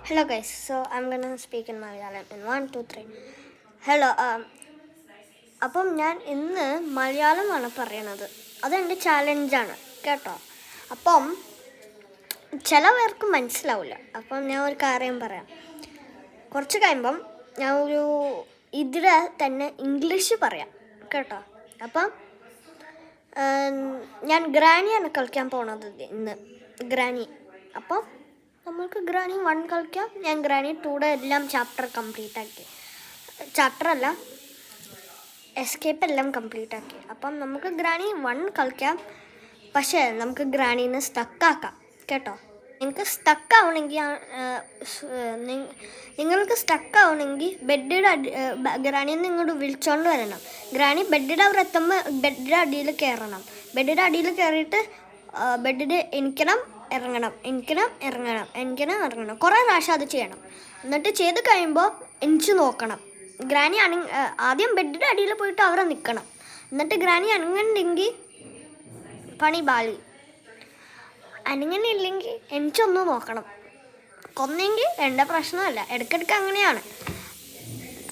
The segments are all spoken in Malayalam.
Hello guys, so I'm gonna speak in Malayalam in 1, 2, 3. Hello, അപ്പം ഞാൻ ഇന്ന് മലയാളമാണ് പറയണത്. അതെൻ്റെ ചാലഞ്ചാണ് കേട്ടോ. അപ്പം ചില പേർക്ക് മനസ്സിലാവില്ല. അപ്പം ഞാൻ ഒരു കാര്യം പറയാം. കുറച്ച് കഴിയുമ്പം ഞാൻ ഇതിലെ തന്നെ ഇംഗ്ലീഷ് പറയാം കേട്ടോ. അപ്പം ഞാൻ ഗ്രാനിയാണ് കളിക്കാൻ പോണത് ഇന്ന്. ഗ്രാനി. അപ്പം നമ്മൾക്ക് ഗ്രാനി 1 കളിക്കാം. ഞാൻ ഗ്രാനി 2 എല്ലാം ചാപ്റ്റർ കംപ്ലീറ്റ് ആക്കി. ചാപ്റ്ററല്ല, എസ്കേപ്പ് എല്ലാം കംപ്ലീറ്റ് ആക്കി. അപ്പം നമുക്ക് ഗ്രാനി 1 കളിക്കാം. പക്ഷേ നമുക്ക് ഗ്രാനീനെ സ്റ്റക്കാക്കാം കേട്ടോ. നിങ്ങൾക്ക് സ്റ്റക്കാവണമെങ്കിൽ ഗ്രാനിന്ന് ഇങ്ങോട്ട് വിളിച്ചോണ്ട് വരണം. ഗ്രാനി ബെഡിൻ്റെ അവിടെ എത്തുമ്പോൾ ബെഡിൻ്റെ അടിയിൽ കയറണം. ബെഡിൻ്റെ അടിയിൽ കയറിയിട്ട് ബെഡിൽ എണിക്കണം ഇറങ്ങണം കുറേ പ്രാവശ്യം അത് ചെയ്യണം. എന്നിട്ട് ചെയ്ത് കഴിയുമ്പോൾ എണിച്ച് നോക്കണം. ഗ്രാനി ആദ്യം ബെഡിൻ്റെ അടിയിൽ പോയിട്ട് അവിടെ നിൽക്കണം. എന്നിട്ട് ഗ്രാനി അനങ്ങണ്ടെങ്കിൽ പണി ബാലി. അനങ്ങനെയില്ലെങ്കിൽ എനിക്കൊന്ന് നോക്കണം. കൊന്നെങ്കിൽ എൻ്റെ പ്രശ്നമല്ല, ഇടയ്ക്കിടയ്ക്ക് അങ്ങനെയാണ്.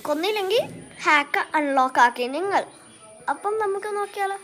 കൊന്നില്ലെങ്കിൽ ഹാക്ക് അൺലോക്ക് ആക്കി നിങ്ങൾ. അപ്പം നമുക്ക് നോക്കിയാലോ.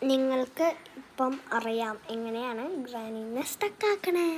നിങ്ങൾക്ക് ഇപ്പം അറിയാം എങ്ങനെയാണ് ഗ്രാനീനെ സ്റ്റക്കാക്കണേ.